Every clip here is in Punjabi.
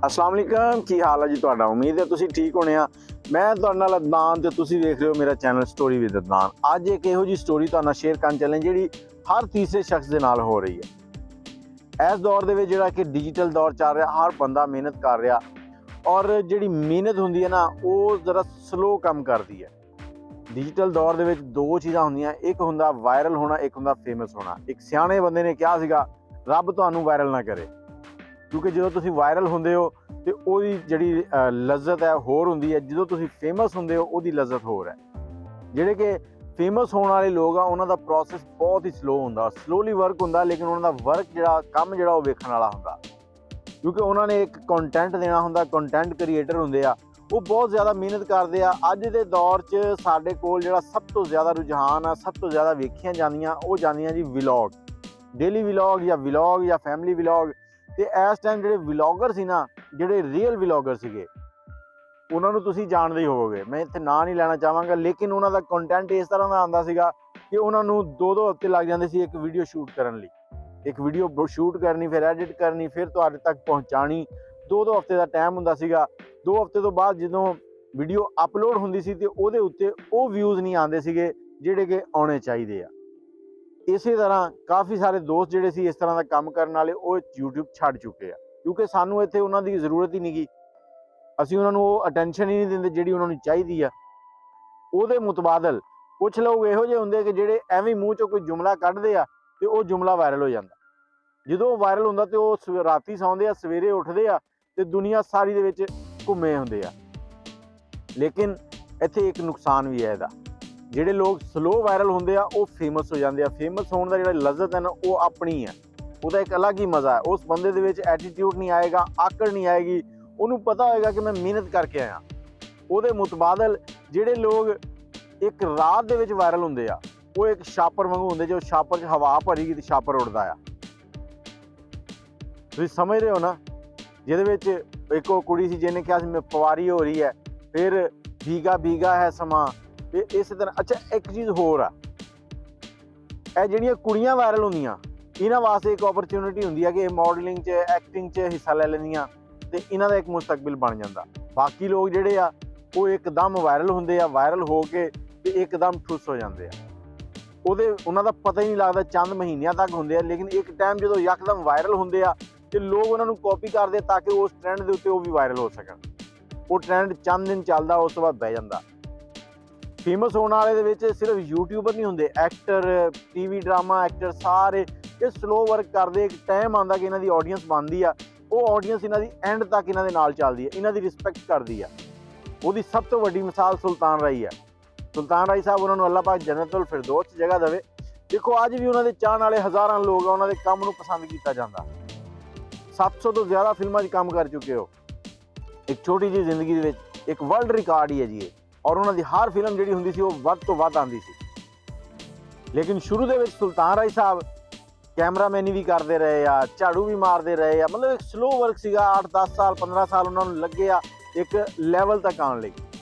अस्सलाम वालेकुम की हाल है जी तुहाडा। उम्मीद है तुसीं ठीक होने आ। मैं तुहाडे नाल अदनान ते तुसीं देख रहे हो मेरा चैनल स्टोरी विद अदनान। अज एक इहो जी स्टोरी तुहाडे नाल शेयर करन चले जिहड़ी हर तीसरे शख्स दे नाल हो रही है। इस दौर दे विच जिहड़ा कि डिजिटल दौर चल रहा, हर बंदा मेहनत कर रहा और जिहड़ी मेहनत हुंदी है ना वो जरा स्लो कम करदी है। डिजिटल दौर दे विच दो चीज़ां हुंदियां, एक हुंदा वायरल होना, एक हुंदा फेमस होना। एक सियाणे बंदे ने कहा सीगा रब तुहानूं वायरल ना करे, क्योंकि जो तुसीं वायरल हुंदे हो तो ਉਹਦੀ ਜਿਹੜੀ लज्जत है होर हुंदी है, ਜਦੋਂ ਤੁਸੀਂ फेमस ਹੁੰਦੇ ਹੋ ਉਹਦੀ लज्जत होर है। ਜਿਹੜੇ ਕਿ फेमस ਹੋਣ ਵਾਲੇ ਲੋਕ ਆ ਉਹਨਾਂ ਦਾ ਪ੍ਰੋਸੈਸ ਬਹੁਤ ਹੀ ਸਲੋ ਹੁੰਦਾ, ਸਲੋਲੀ ਵਰਕ ਹੁੰਦਾ, ਲੇਕਿਨ ਉਹਨਾਂ ਦਾ ਵਰਕ ਜਿਹੜਾ ਕੰਮ ਜਿਹੜਾ ਉਹ ਵੇਖਣ ਵਾਲਾ ਹੁੰਦਾ, ਕਿਉਂਕਿ ਉਹਨਾਂ ਨੇ ਇੱਕ ਕੰਟੈਂਟ ਦੇਣਾ ਹੁੰਦਾ। ਕੰਟੈਂਟ ਕ੍ਰੀਏਟਰ ਹੁੰਦੇ ਆ, ਉਹ ਬਹੁਤ ਜ਼ਿਆਦਾ ਮਿਹਨਤ ਕਰਦੇ ਆ। ਅੱਜ ਦੇ ਦੌਰ 'ਚ ਸਾਡੇ ਕੋਲ ਜਿਹੜਾ ਸਭ ਤੋਂ ਜ਼ਿਆਦਾ ਰੁਝਾਨ ਆ, ਸਭ ਤੋਂ ਜ਼ਿਆਦਾ ਵੇਖੀਆਂ ਜਾਂਦੀਆਂ ਉਹ ਜਾਂਦੀਆਂ ਜੀ ਵਲੌਗ, ਡੇਲੀ ਵਲੌਗ ਜਾਂ ਫੈਮਿਲੀ ਵਲੌਗ। ਤੇ ਇਸ ਟਾਈਮ ਜਿਹੜੇ ਵਲੌਗਰ ਸੀ ਨਾ, ਜਿਹੜੇ ਰੀਅਲ ਵਲੌਗਰ ਸੀਗੇ, ਉਹਨਾਂ ਨੂੰ ਤੁਸੀਂ ਜਾਣਦੇ ਹੀ ਹੋਵੋਗੇ, ਮੈਂ ਇੱਥੇ ਨਾਂ ਨਹੀਂ ਲੈਣਾ ਚਾਹਾਂਗਾ, ਲੇਕਿਨ ਉਹਨਾਂ ਦਾ ਕੰਟੈਂਟ ਇਸ ਤਰ੍ਹਾਂ ਦਾ ਆਉਂਦਾ ਸੀਗਾ ਕਿ ਉਹਨਾਂ ਨੂੰ 2-2 ਹਫ਼ਤੇ ਲੱਗ ਜਾਂਦੇ ਸੀ ਇੱਕ ਵੀਡੀਓ ਸ਼ੂਟ ਕਰਨ ਲਈ। ਇੱਕ ਵੀਡੀਓ ਸ਼ੂਟ ਕਰਨੀ, ਫਿਰ ਐਡਿਟ ਕਰਨੀ, ਫਿਰ ਤੁਹਾਡੇ ਤੱਕ ਪਹੁੰਚਾਉਣੀ, 2-2 ਹਫ਼ਤੇ ਦਾ ਟਾਈਮ ਹੁੰਦਾ ਸੀਗਾ। 2 ਹਫ਼ਤੇ ਤੋਂ ਬਾਅਦ ਜਦੋਂ ਵੀਡੀਓ ਅਪਲੋਡ ਹੁੰਦੀ ਸੀ ਤੇ ਉਹਦੇ ਉੱਤੇ ਉਹ ਵਿਊਜ਼ ਨਹੀਂ ਆਉਂਦੇ ਸੀਗੇ ਜਿਹੜੇ ਕਿ ਆਉਣੇ ਚਾਹੀਦੇ ਆ। ਇਸੇ ਤਰ੍ਹਾਂ ਕਾਫੀ ਸਾਰੇ ਦੋਸਤ ਜਿਹੜੇ ਸੀ ਇਸ ਤਰ੍ਹਾਂ ਦਾ ਕੰਮ ਕਰਨ ਵਾਲੇ, ਉਹ YouTube ਛੱਡ ਚੁੱਕੇ ਆ, ਕਿਉਂਕਿ ਸਾਨੂੰ ਇੱਥੇ ਉਹਨਾਂ ਦੀ ਜ਼ਰੂਰਤ ਹੀ ਨਹੀਂ ਗੀ। ਅਸੀਂ ਉਹਨਾਂ ਨੂੰ ਉਹ ਅਟੈਂਸ਼ਨ ਹੀ ਨਹੀਂ ਦਿੰਦੇ ਜਿਹੜੀ ਉਹਨਾਂ ਨੂੰ ਚਾਹੀਦੀ ਆ। ਉਹਦੇ ਮੁਤਬਾਦਲ ਕੁਛ ਲੋਕ ਇਹੋ ਜਿਹੇ ਹੁੰਦੇ ਕਿ ਜਿਹੜੇ ਐਵੇਂ ਮੂੰਹ 'ਚੋਂ ਕੋਈ ਜੁਮਲਾ ਕੱਢਦੇ ਆ ਤੇ ਉਹ ਜੁਮਲਾ ਵਾਇਰਲ ਹੋ ਜਾਂਦਾ। ਜਦੋਂ ਉਹ ਵਾਇਰਲ ਹੁੰਦਾ ਤੇ ਉਹ ਰਾਤੀ ਸੌਂਦੇ ਆ, ਸਵੇਰੇ ਉੱਠਦੇ ਆ ਤੇ ਦੁਨੀਆ ਸਾਰੀ ਦੇ ਵਿੱਚ ਘੁੰਮੇ ਹੁੰਦੇ ਆ। ਲੇਕਿਨ ਇੱਥੇ ਇੱਕ ਨੁਕਸਾਨ ਵੀ ਹੈ ਇਹਦਾ, ਜਿਹੜੇ ਲੋਕ ਸਲੋ ਵਾਇਰਲ ਹੁੰਦੇ ਆ ਉਹ ਫੇਮਸ ਹੋ ਜਾਂਦੇ ਆ। ਫੇਮਸ ਹੋਣ ਦਾ ਜਿਹੜਾ ਲਜ਼ਤ ਹੈ ਨਾ ਉਹ ਆਪਣੀ ਹੈ, ਉਹਦਾ ਇੱਕ ਅਲੱਗ ਹੀ ਮਜ਼ਾ ਹੈ। ਉਸ ਬੰਦੇ ਦੇ ਵਿੱਚ ਐਟੀਟਿਊਡ ਨਹੀਂ ਆਏਗਾ, ਆਕੜ ਨਹੀਂ ਆਏਗੀ, ਉਹਨੂੰ ਪਤਾ ਹੋਏਗਾ ਕਿ ਮੈਂ ਮਿਹਨਤ ਕਰਕੇ ਆਇਆ। ਉਹਦੇ ਮੁਤਬਾਦਲ ਜਿਹੜੇ ਲੋਕ ਇੱਕ ਰਾਤ ਦੇ ਵਿੱਚ ਵਾਇਰਲ ਹੁੰਦੇ ਆ, ਉਹ ਇੱਕ ਛਾਪਰ ਵਾਂਗੂ ਹੁੰਦੇ, ਜੋ ਛਾਪਰ 'ਚ ਹਵਾ ਭਰੀ ਤੇ ਛਾਪਰ ਉੱਡਦਾ ਆ। ਤੁਸੀਂ ਸਮਝਦੇ ਹੋ ਨਾ, ਜਿਹਦੇ ਵਿੱਚ ਇੱਕ ਉਹ ਕੁੜੀ ਸੀ ਜਿਹਨੇ ਕਿਹਾ ਸੀ ਮੈਂ ਪਵਾਰੀ ਹੋ ਰਹੀ ਹੈ, ਫਿਰ ਭੀਗਾ ਭੀਗਾ ਹੈ ਸਮਾਂ। ਤੇ ਇਸੇ ਤਰ੍ਹਾਂ ਅੱਛਾ ਇੱਕ ਚੀਜ਼ ਹੋਰ ਆ, ਇਹ ਜਿਹੜੀਆਂ ਕੁੜੀਆਂ ਵਾਇਰਲ ਹੁੰਦੀਆਂ ਇਹਨਾਂ ਵਾਸਤੇ ਇੱਕ ਓਪਰਚੁਨਿਟੀ ਹੁੰਦੀ ਹੈ ਕਿ ਇਹ ਮਾਡਲਿੰਗ 'ਚ, ਐਕਟਿੰਗ 'ਚ ਹਿੱਸਾ ਲੈ ਲੈਂਦੀਆਂ ਤੇ ਇਹਨਾਂ ਦਾ ਇੱਕ ਮੁਸਤਕਬਲ ਬਣ ਜਾਂਦਾ। ਬਾਕੀ ਲੋਕ ਜਿਹੜੇ ਆ ਉਹ ਇੱਕਦਮ ਵਾਇਰਲ ਹੁੰਦੇ ਆ, ਵਾਇਰਲ ਹੋ ਕੇ ਤੇ ਇੱਕਦਮ ਠੁੱਸ ਹੋ ਜਾਂਦੇ ਆ। ਉਹਨਾਂ ਦਾ ਪਤਾ ਹੀ ਨਹੀਂ ਲੱਗਦਾ, ਚੰਦ ਮਹੀਨਿਆਂ ਤੱਕ ਹੁੰਦੇ ਆ, ਲੇਕਿਨ ਇੱਕ ਟਾਈਮ ਜਦੋਂ ਯਕਦਮ ਵਾਇਰਲ ਹੁੰਦੇ ਆ ਤੇ ਲੋਕ ਉਹਨਾਂ ਨੂੰ ਕਾਪੀ ਕਰਦੇ ਤਾਂ ਕਿ ਉਸ ਟ੍ਰੈਂਡ ਦੇ ਉੱਤੇ ਉਹ ਵੀ ਵਾਇਰਲ ਹੋ ਸਕਣ। ਉਹ ਟ੍ਰੈਂਡ ਚੰਦ ਦਿਨ ਚੱਲਦਾ, ਉਸ ਤੋਂ ਬਾਅਦ ਬਹਿ ਜਾਂਦਾ। ਫੇਮਸ ਹੋਣ ਵਾਲੇ ਦੇ ਵਿੱਚ ਸਿਰਫ ਯੂਟਿਊਬਰ ਨਹੀਂ ਹੁੰਦੇ, ਐਕਟਰ, TV ਡਰਾਮਾ ਐਕਟਰ, ਸਾਰੇ ਇਹ ਸਲੋ ਵਰਕ ਕਰਦੇ। ਇੱਕ ਟਾਈਮ ਆਉਂਦਾ ਕਿ ਇਹਨਾਂ ਦੀ ਆਡੀਅנס ਬਣਦੀ ਆ, ਉਹ ਆਡੀਅנס ਇਹਨਾਂ ਦੀ ਐਂਡ ਤੱਕ ਇਹਨਾਂ ਦੇ ਨਾਲ ਚੱਲਦੀ ਹੈ, ਇਹਨਾਂ ਦੀ ਰਿਸਪੈਕਟ ਕਰਦੀ ਆ। ਉਹਦੀ ਸਭ ਤੋਂ ਵੱਡੀ ਮਿਸਾਲ ਸੁਲਤਾਨ ਰਾਈ ਹੈ। ਸੁਲਤਾਨ ਰਾਈ ਸਾਹਿਬ, ਉਹਨਾਂ ਨੂੰ ਅੱਲਾਹ ਪਾਕ ਜੰਨਤੁਲ ਫਿਰਦੌਸ 'ਚ ਜਗ੍ਹਾ ਦੇਵੇ। ਦੇਖੋ ਅੱਜ ਵੀ ਉਹਨਾਂ ਦੇ ਚਾਹਣ ਵਾਲੇ ਹਜ਼ਾਰਾਂ ਲੋਕ ਆ, ਉਹਨਾਂ ਦੇ ਕੰਮ ਨੂੰ ਪਸੰਦ ਕੀਤਾ ਜਾਂਦਾ। 700 ਤੋਂ ਜ਼ਿਆਦਾ ਫਿਲਮਾਂ 'ਚ ਕੰਮ ਕਰ ਚੁੱਕੇ ਹੋ। ਇੱਕ ਛੋਟੀ ਜਿਹੀ ਜ਼ਿੰਦਗੀ ਦੇ ਵਿੱਚ ਇੱਕ ਵਰਲਡ ਰਿਕਾਰਡ ਹੀ ਹੈ ਜੀ ਇਹ। ਔਰ ਉਹਨਾਂ ਦੀ ਹਰ ਫਿਲਮ ਜਿਹੜੀ ਹੁੰਦੀ ਸੀ ਉਹ ਵੱਧ ਤੋਂ ਵੱਧ ਆਉਂਦੀ ਸੀ। ਲੇਕਿਨ ਸ਼ੁਰੂ ਦੇ ਵਿੱਚ ਸੁਲਤਾਨ ਰਾਈ ਸਾਹਿਬ ਕੈਮਰਾਮੈਨੀ ਵੀ ਕਰਦੇ ਰਹੇ ਆ, ਝਾੜੂ ਵੀ ਮਾਰਦੇ ਰਹੇ ਆ, ਮਤਲਬ ਇੱਕ ਸਲੋ ਵਰਕ ਸੀਗਾ। 8-10 ਸਾਲ 15 ਸਾਲ ਉਹਨਾਂ ਨੂੰ ਲੱਗੇ ਆ ਇੱਕ ਲੈਵਲ ਤੱਕ ਆਉਣ ਲਈ।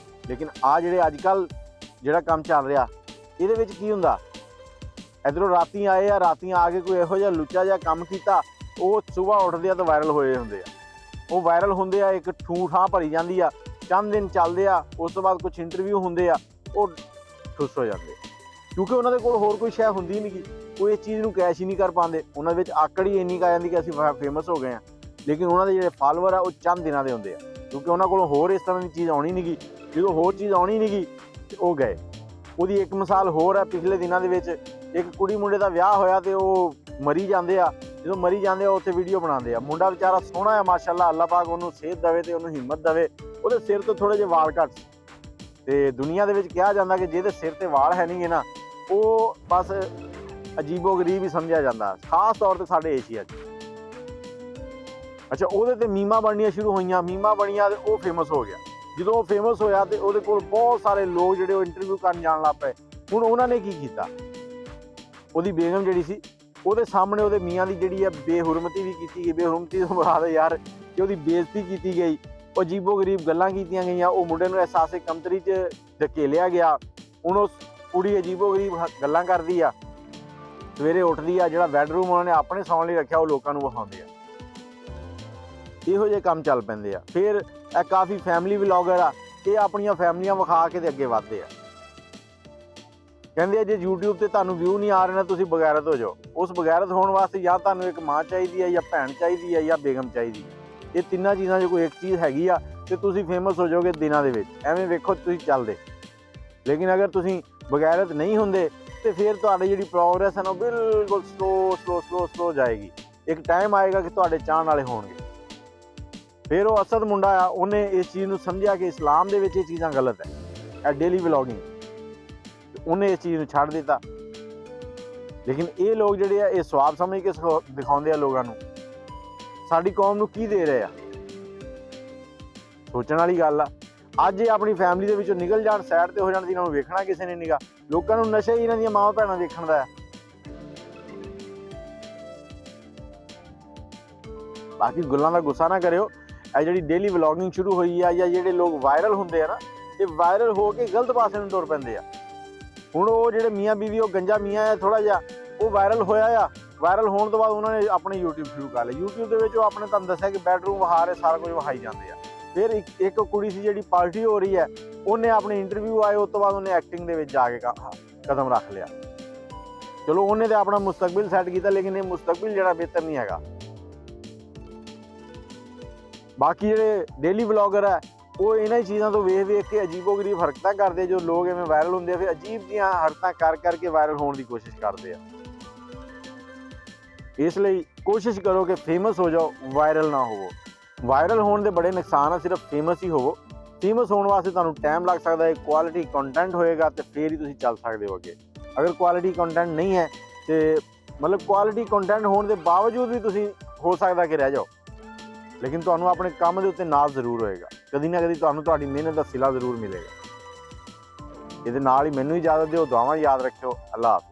ਲੇਕਿਨ ਆ ਜਿਹੜੇ ਅੱਜ ਕੱਲ੍ਹ ਜਿਹੜਾ ਕੰਮ ਚੱਲ ਰਿਹਾ ਇਹਦੇ ਵਿੱਚ ਕੀ ਹੁੰਦਾ, ਇੱਧਰੋਂ ਰਾਤੀ ਆਏ ਆ, ਰਾਤੀ ਆ ਕੇ ਕੋਈ ਇਹੋ ਜਿਹਾ ਲੁੱਚਾ ਜਿਹਾ ਕੰਮ ਕੀਤਾ, ਉਹ ਸੁਬਾਹ ਉੱਠਦੇ ਆ ਤਾਂ ਵਾਇਰਲ ਹੋਏ ਹੁੰਦੇ ਆ। ਉਹ ਵਾਇਰਲ ਹੁੰਦੇ ਆ, ਇੱਕ ਠੂਠਾਂ ਭਰੀ ਜਾਂਦੀ ਆ, ਚੰਦ ਦਿਨ ਚੱਲਦੇ ਆ, ਉਸ ਤੋਂ ਬਾਅਦ ਕੁਛ ਇੰਟਰਵਿਊ ਹੁੰਦੇ ਆ, ਉਹ ਠੁੱਸ ਹੋ ਜਾਂਦੇ, ਕਿਉਂਕਿ ਉਹਨਾਂ ਦੇ ਕੋਲ ਹੋਰ ਕੋਈ ਸ਼ੈ ਹੁੰਦੀ ਨਹੀਂ ਗੀ। ਉਹ ਇਸ ਚੀਜ਼ ਨੂੰ ਕੈਸ਼ ਹੀ ਨਹੀਂ ਕਰ ਪਾਉਂਦੇ। ਉਹਨਾਂ ਵਿੱਚ ਆਕੜ ਹੀ ਇੰਨੀ ਕੁ ਆ ਜਾਂਦੀ ਕਿ ਅਸੀਂ ਫੇਮਸ ਹੋ ਗਏ ਹਾਂ। ਲੇਕਿਨ ਉਹਨਾਂ ਦੇ ਜਿਹੜੇ ਫਾਲੋਅਰ ਆ ਉਹ ਚੰਦ ਦਿਨਾਂ ਦੇ ਹੁੰਦੇ ਆ, ਕਿਉਂਕਿ ਉਹਨਾਂ ਕੋਲ ਹੋਰ ਇਸ ਤਰ੍ਹਾਂ ਦੀ ਚੀਜ਼ ਆਉਣੀ ਨਹੀਂ ਗੀ। ਜਦੋਂ ਹੋਰ ਚੀਜ਼ ਆਉਣੀ ਨਹੀਂ ਗੀ ਤੇ ਉਹ ਗਏ। ਉਹਦੀ ਇੱਕ ਮਿਸਾਲ ਹੋਰ ਹੈ, ਪਿਛਲੇ ਦਿਨਾਂ ਦੇ ਵਿੱਚ ਇੱਕ ਕੁੜੀ ਮੁੰਡੇ ਦਾ ਵਿਆਹ ਹੋਇਆ ਤੇ ਉਹ ਮਰੀ ਜਾਂਦੇ ਆ। ਜਦੋਂ ਮਰੀ ਜਾਂਦੇ ਆ ਉੱਥੇ ਵੀਡੀਓ ਬਣਾਉਂਦੇ ਆ। ਮੁੰਡਾ ਵਿਚਾਰਾ ਸੋਹਣਾ ਆ ਮਾਸ਼ਾਅੱਲਾ, ਅੱਲਾਹ ਪਾਕ ਉਹਨੂੰ ਸਿਹਤ ਦੇਵੇ ਤੇ ਉਹਨੂੰ ਹਿੰਮਤ ਦੇਵੇ। ਉਹਦੇ ਸਿਰ ਤੋਂ ਥੋੜ੍ਹੇ ਜਿਹੇ ਵਾਲ ਘੱਟ ਸੀ ਤੇ ਦੁਨੀਆ ਦੇ ਵਿੱਚ ਕਿਹਾ ਜਾਂਦਾ ਕਿ ਜਿਹਦੇ ਸਿਰ ਤੇ ਵਾਲ ਹੈ ਨਹੀਂ ਗੇ ਨਾ, ਉਹ ਬਸ ਅਜੀਬੋ ਗਰੀਬ ਹੀ ਸਮਝਿਆ ਜਾਂਦਾ, ਖਾਸ ਤੌਰ ਤੇ ਸਾਡੇ ਏਸ਼ੀਆ 'ਚ। ਅੱਛਾ, ਉਹਦੇ ਤੇ ਮੀਮਾਂ ਬਣਨੀਆਂ ਸ਼ੁਰੂ ਹੋਈਆਂ, ਮੀਮਾਂ ਬਣੀਆਂ ਤੇ ਉਹ ਫੇਮਸ ਹੋ ਗਿਆ। ਜਦੋਂ ਉਹ ਫੇਮਸ ਹੋਇਆ ਤੇ ਉਹਦੇ ਕੋਲ ਬਹੁਤ ਸਾਰੇ ਲੋਕ ਜਿਹੜੇ ਉਹ ਇੰਟਰਵਿਊ ਕਰਨ ਜਾਣ ਲੱਗ ਪਏ। ਹੁਣ ਉਹਨਾਂ ਨੇ ਕੀ ਕੀਤਾ, ਉਹਦੀ ਬੇਗਮ ਜਿਹੜੀ ਸੀ ਉਹਦੇ ਸਾਹਮਣੇ ਉਹਦੇ ਮੀਆਂ ਦੀ ਜਿਹੜੀ ਹੈ ਬੇਹੁਰਮਤੀ ਵੀ ਕੀਤੀ ਗਈ। ਬੇਹੁਰਮਤੀ ਤੋਂ ਬਾਅਦ ਯਾਰ ਕਿ ਉਹਦੀ ਬੇਇੱਜ਼ਤੀ ਕੀਤੀ ਗਈ, ਉਹ ਅਜੀਬੋ ਗਰੀਬ ਗੱਲਾਂ ਕੀਤੀਆਂ ਗਈਆਂ। ਉਹ ਮੁੰਡੇ ਨੂੰ ਅਹਿਸਾਸੇ ਕਮਤਰੀ 'ਚ ਧਕੇਲਿਆ ਗਿਆ। ਹੁਣ ਉਹ ਕੁੜੀ ਅਜੀਬੋ ਗਰੀਬ ਗੱਲਾਂ ਕਰਦੀ ਆ, ਸਵੇਰੇ ਉੱਠਦੀ ਆ, ਜਿਹੜਾ ਬੈਡਰੂਮ ਉਹਨਾਂ ਨੇ ਆਪਣੇ ਸੌਣ ਲਈ ਰੱਖਿਆ ਉਹ ਲੋਕਾਂ ਨੂੰ ਵਿਖਾਉਂਦੇ ਆ। ਇਹੋ ਜਿਹੇ ਕੰਮ ਚੱਲ ਪੈਂਦੇ ਆ। ਫਿਰ ਇਹ ਕਾਫੀ ਫੈਮਿਲੀ ਵਲੌਗਰ ਆ, ਇਹ ਆਪਣੀਆਂ ਫੈਮਲੀਆਂ ਵਿਖਾ ਕੇ ਤੇ ਅੱਗੇ ਵੱਧਦੇ ਆ। ਕਹਿੰਦੇ ਆ ਜੇ YouTube ਤੇ ਤੁਹਾਨੂੰ ਵਿਊ ਨਹੀਂ ਆ ਰਹੇ ਨਾ, ਤੁਸੀਂ ਬਗੈਰਤ ਹੋ ਜਾਓ। ਉਸ ਬਗੈਰਤ ਹੋਣ ਵਾਸਤੇ ਜਾਂ ਤੁਹਾਨੂੰ ਇੱਕ ਮਾਂ ਚਾਹੀਦੀ ਹੈ, ਜਾਂ ਭੈਣ ਚਾਹੀਦੀ ਹੈ, ਜਾਂ ਬੇਗਮ ਚਾਹੀਦੀ ਹੈ। ਇਹ ਤਿੰਨਾਂ ਚੀਜ਼ਾਂ 'ਚ ਕੋਈ ਇੱਕ ਚੀਜ਼ ਹੈਗੀ ਆ ਤੇ ਤੁਸੀਂ ਫੇਮਸ ਹੋ ਜਾਓਗੇ ਦਿਨਾਂ ਦੇ ਵਿੱਚ। ਐਵੇਂ ਵੇਖੋ ਤੁਸੀਂ ਚੱਲਦੇ। ਲੇਕਿਨ ਅਗਰ ਤੁਸੀਂ ਬਗੈਰਤ ਨਹੀਂ ਹੁੰਦੇ ਤੇ ਫਿਰ ਤੁਹਾਡੀ ਜਿਹੜੀ ਪ੍ਰੋਗਰੈਸ ਹੈ ਨਾ, ਉਹ ਬਿਲਕੁਲ ਸਲੋ ਜਾਏਗੀ। ਇੱਕ ਟਾਈਮ ਆਏਗਾ ਕਿ ਤੁਹਾਡੇ ਚਾਹਣ ਵਾਲੇ ਹੋਣਗੇ। ਫਿਰ ਉਹ ਅਸਦ ਮੁੰਡਾ ਆ, ਉਹਨੇ ਇਸ ਚੀਜ਼ ਨੂੰ ਸਮਝਿਆ ਕਿ ਇਸਲਾਮ ਦੇ ਵਿੱਚ ਇਹ ਚੀਜ਼ਾਂ ਗਲਤ ਹੈ, ਇਹ ਡੇਲੀ ਵਲੌਗਿੰਗ। ਉਹਨੇ ਇਸ ਚੀਜ਼ ਨੂੰ ਛੱਡ ਦਿੱਤਾ। ਲੇਕਿਨ ਇਹ ਲੋਕ ਜਿਹੜੇ ਆ, ਇਹ ਸਵਾਬ ਸਮਝ ਕੇ ਦਿਖਾਉਂਦੇ ਆ ਲੋਕਾਂ ਨੂੰ। ਸਾਡੀ ਕੌਮ ਨੂੰ ਕੀ ਦੇ ਰਹੇ ਆ, ਸੋਚਣ ਵਾਲੀ ਗੱਲ ਆ। ਅੱਜ ਇਹ ਆਪਣੀ ਫੈਮਿਲੀ ਦੇ ਵਿੱਚੋਂ ਨਿਕਲ ਜਾਣ, ਸਾਈਡ ਤੇ ਹੋ ਜਾਣ, ਇਹਨਾਂ ਨੂੰ ਵੇਖਣਾ ਕਿਸੇ ਨੇ ਨੀਗਾ। ਲੋਕਾਂ ਨੂੰ ਨਸ਼ਾ ਹੀ ਇਹਨਾਂ ਦੀਆਂ ਮਾਵਾਂ ਭੈਣਾਂ ਵੇਖਣ ਦਾ ਹੈ। ਬਾਕੀ ਗੱਲਾਂ ਦਾ ਗੁੱਸਾ ਨਾ ਕਰਿਓ। ਇਹ ਜਿਹੜੀ ਡੇਲੀ ਵਲੌਗਿੰਗ ਸ਼ੁਰੂ ਹੋਈ ਆ, ਜਾਂ ਜਿਹੜੇ ਲੋਕ ਵਾਇਰਲ ਹੁੰਦੇ ਆ ਨਾ, ਇਹ ਵਾਇਰਲ ਹੋ ਕੇ ਗਲਤ ਪਾਸੇ ਨੂੰ ਤੁਰ ਪੈਂਦੇ ਆ। ਹੁਣ ਉਹ ਜਿਹੜੇ ਮੀਆਂ ਬੀਵੀ, ਉਹ ਗੰਜਾ ਮੀਆਂ ਆ ਥੋੜਾ ਜਿਹਾ, ਉਹ ਵਾਇਰਲ ਹੋਇਆ ਆ। ਵਾਇਰਲ ਹੋਣ ਤੋਂ ਬਾਅਦ ਉਹਨਾਂ ਨੇ ਆਪਣੇ YouTube ਸ਼ੁਰੂ ਕਰ ਲਿਆ। YouTube ਦੇ ਵਿੱਚ ਉਹ ਆਪਣੇ ਤੁਹਾਨੂੰ ਦੱਸਿਆ ਕਿ ਬੈਡਰੂਮ ਵਿਖਾ ਰਹੇ, ਸਾਰਾ ਕੁਝ ਵਿਖਾਈ ਜਾਂਦੇ ਆ। ਫਿਰ ਇੱਕ ਕੁੜੀ ਸੀ ਜਿਹੜੀ ਪਾਰਟੀ ਹੋ ਰਹੀ ਹੈ, ਉਹਨੇ ਆਪਣੇ ਇੰਟਰਵਿਊ ਆਏ, ਉਸ ਤੋਂ ਬਾਅਦ ਉਹਨੇ ਐਕਟਿੰਗ ਦੇ ਵਿੱਚ ਜਾ ਕੇ ਕਦਮ ਰੱਖ ਲਿਆ। ਚਲੋ ਉਹਨੇ ਤਾਂ ਆਪਣਾ ਮੁਸਤਕਬਲ ਸੈੱਟ ਕੀਤਾ, ਲੇਕਿਨ ਇਹ ਮੁਸਤਕਬਲ ਜਿਹੜਾ ਬਿਹਤਰ ਨਹੀਂ ਹੈਗਾ। ਬਾਕੀ ਜਿਹੜੇ ਡੇਲੀ ਵਲੌਗਰ ਹੈ, ਉਹ ਇਹਨਾਂ ਹੀ ਚੀਜ਼ਾਂ ਤੋਂ ਵੇਖ ਕੇ ਅਜੀਬੋ-ਗਰੀਬ ਹਰਕਤਾਂ ਕਰਦੇ। ਜੋ ਲੋਕ ਐਵੇਂ ਵਾਇਰਲ ਹੁੰਦੇ ਆ, ਫਿਰ ਅਜੀਬ ਜਿਹੀਆਂ ਹਰਕਤਾਂ ਕਰਕੇ ਵਾਇਰਲ ਹੋਣ ਦੀ ਕੋਸ਼ਿਸ਼ ਕਰਦੇ ਆ। ਇਸ ਲਈ ਕੋਸ਼ਿਸ਼ ਕਰੋ ਕਿ ਫੇਮਸ ਹੋ ਜਾਓ, ਵਾਇਰਲ ਨਾ ਹੋਵੋ। ਵਾਇਰਲ ਹੋਣ ਦੇ ਬੜੇ ਨੁਕਸਾਨ ਆ, ਸਿਰਫ ਫੇਮਸ ਹੀ ਹੋਵੋ। ਫੇਮਸ ਹੋਣ ਵਾਸਤੇ ਤੁਹਾਨੂੰ ਟਾਈਮ ਲੱਗ ਸਕਦਾ ਹੈ, ਕੁਆਲਿਟੀ ਕੰਟੈਂਟ ਹੋਏਗਾ ਤੇ ਫਿਰ ਹੀ ਤੁਸੀਂ ਚੱਲ ਸਕਦੇ ਹੋ ਅੱਗੇ। ਅਗਰ ਕੁਆਲਿਟੀ ਕੰਟੈਂਟ ਨਹੀਂ ਹੈ ਤੇ ਮਤਲਬ ਕੁਆਲਿਟੀ ਕੰਟੈਂਟ ਹੋਣ ਦੇ ਬਾਵਜੂਦ ਵੀ ਤੁਸੀਂ ਹੋ ਸਕਦਾ ਕਿ ਰਹਿ ਜਾਓ, ਲੇਕਿਨ ਤੁਹਾਨੂੰ ਆਪਣੇ ਕੰਮ ਦੇ ਉੱਤੇ ਨਾਜ਼ ਜ਼ਰੂਰ ਹੋਏਗਾ। ਕਦੀ ਨਾ ਕਦੀ ਤੁਹਾਨੂੰ ਤੁਹਾਡੀ ਮਿਹਨਤ ਦਾ ਸਿਲਾ ਜ਼ਰੂਰ ਮਿਲੇਗਾ। ਇਹਦੇ ਨਾਲ ਹੀ ਮੈਨੂੰ ਇਜਾਜ਼ਤ ਦਿਓ। ਦੁਆਵਾਂ ਯਾਦ ਰੱਖਿਓ। ਅੱਲਾਹ ਹਾਫ਼ਿਜ਼।